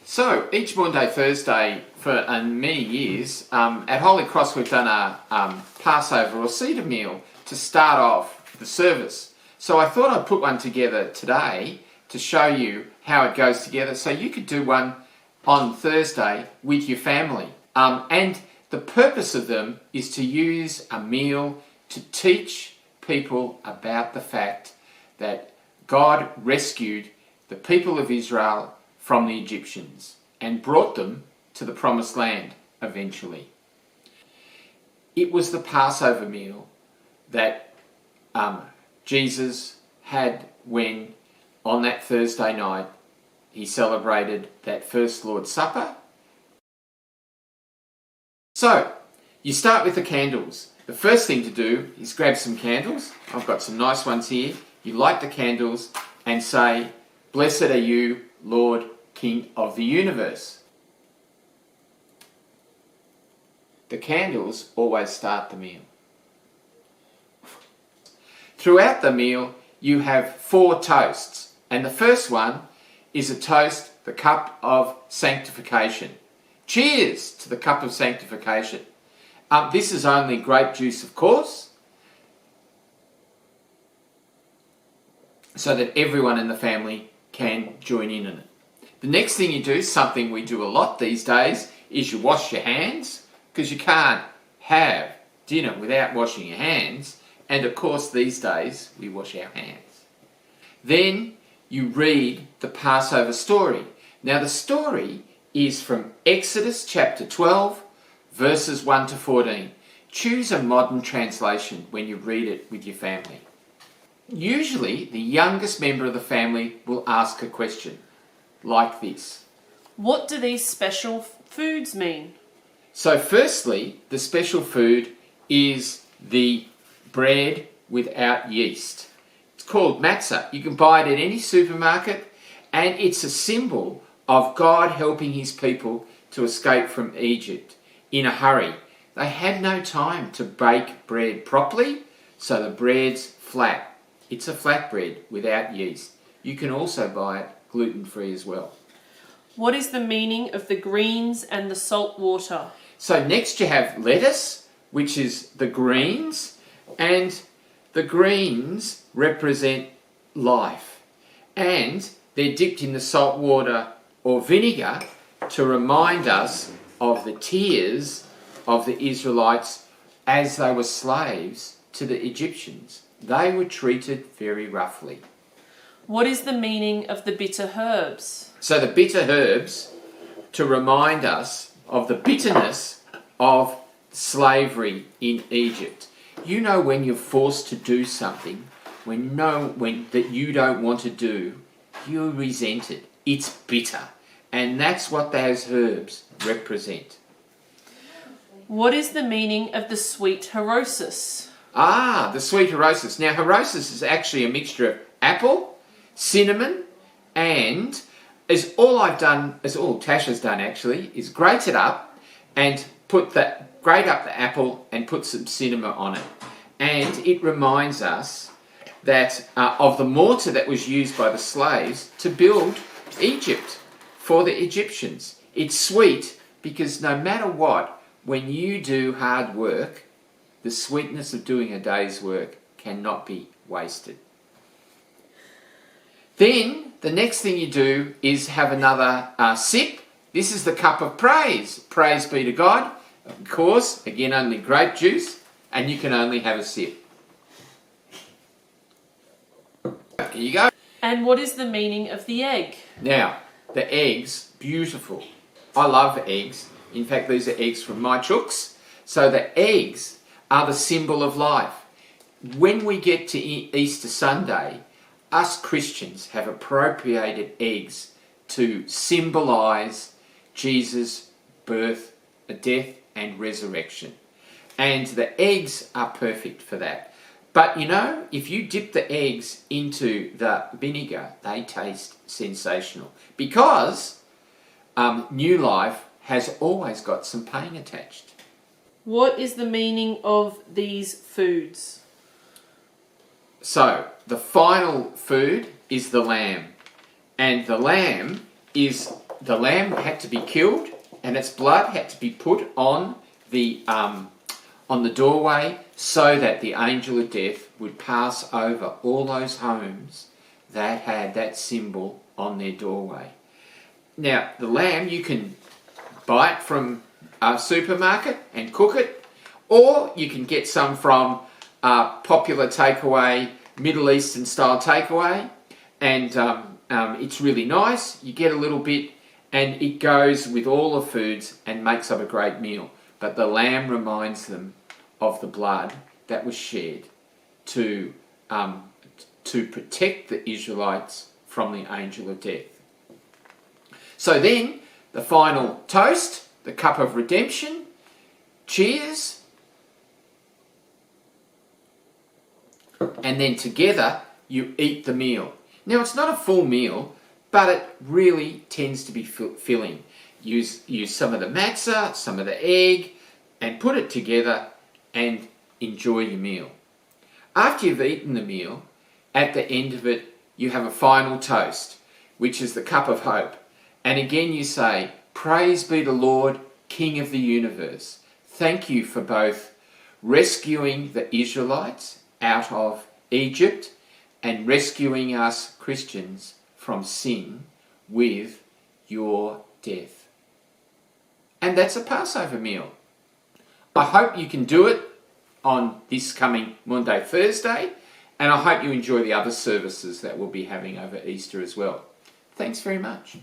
So each Maundy Thursday for many years, at Holy Cross we've done a Passover or Seder meal to start off the service. So I thought I'd put one together today to show you how it goes together so you could do one on Thursday with your family. And the purpose of them is to use a meal to teach people about the fact that God rescued the people of Israel from the Egyptians and brought them to the promised land eventually. It was the Passover meal that Jesus had when on that Thursday night he celebrated that first Lord's Supper. So, you start with the candles. The first thing to do is grab some candles. I've got some nice ones here. You light the candles and say, "Blessed are you, Lord, King of the universe." The candles always start the meal. Throughout the meal, you have 4 toasts. And the first one is a toast, the cup of sanctification. Cheers to the cup of sanctification. This is only grape juice, of course, so that everyone in the family can join in it. The next thing you do, something we do a lot these days, is you wash your hands, because you can't have dinner without washing your hands. And of course, these days, we wash our hands. Then you read the Passover story. Now, the story is from Exodus chapter 12, verses 1 to 14. Choose a modern translation when you read it with your family. Usually, the youngest member of the family will ask a question like this. What do these special foods mean? So firstly, the special food is the bread without yeast. It's called matzah. You can buy it at any supermarket, and it's a symbol of God helping his people to escape from Egypt in a hurry. They had no time to bake bread properly, so the bread's flat. It's a flat bread without yeast. You can also buy it gluten-free as well. What is the meaning of the greens and the salt water? So next you have lettuce, which is the greens, and the greens represent life. And they're dipped in the salt water or vinegar to remind us of the tears of the Israelites as they were slaves to the Egyptians. They were treated very roughly. What is the meaning of the bitter herbs? So the bitter herbs, to remind us of the bitterness of slavery in Egypt. You know, when you're forced to do something, when that you don't want to do, you resent it. It's bitter. And that's what those herbs represent. What is the meaning of the sweet harosis? The sweet harosis. Now, harosis is actually a mixture of apple, cinnamon, and all Tasha's done actually, is grate it up and grate up the apple and put some cinnamon on it. And it reminds us that of the mortar that was used by the slaves to build Egypt for the Egyptians. It's sweet because no matter what, when you do hard work, the sweetness of doing a day's work cannot be wasted. Then, the next thing you do is have another sip. This is the cup of praise. Praise be to God. Of course, again, only grape juice, and you can only have a sip. Here you go. And what is the meaning of the egg? Now, the eggs, beautiful. I love eggs. In fact, these are eggs from my chooks. So the eggs are the symbol of life. When we get to Easter Sunday, us Christians have appropriated eggs to symbolise Jesus' birth, death and resurrection. And the eggs are perfect for that. But you know, if you dip the eggs into the vinegar, they taste sensational. Because new life has always got some pain attached. What is the meaning of these foods? So, the final food is the lamb. And the lamb is the lamb had to be killed, and its blood had to be put on the doorway, so that the angel of death would pass over all those homes that had that symbol on their doorway. Now, the lamb, you can buy it from a supermarket and cook it, or you can get some from a popular takeaway, Middle Eastern style takeaway, and it's really nice. You get a little bit, and it goes with all the foods and makes up a great meal. But the lamb reminds them of the blood that was shed to protect the Israelites from the angel of death. So then, the final toast, the cup of redemption. Cheers. And then together, you eat the meal. Now, it's not a full meal, but it really tends to be filling. Use some of the matzah, some of the egg, and put it together and enjoy your meal. After you've eaten the meal, at the end of it, you have a final toast, which is the cup of hope. And again you say, praise be the Lord, King of the universe. Thank you for both rescuing the Israelites out of Egypt and rescuing us Christians from sin with your death. And that's a Passover meal. I hope you can do it on this coming Maundy Thursday, and I hope you enjoy the other services that we'll be having over Easter as well. Thanks very much.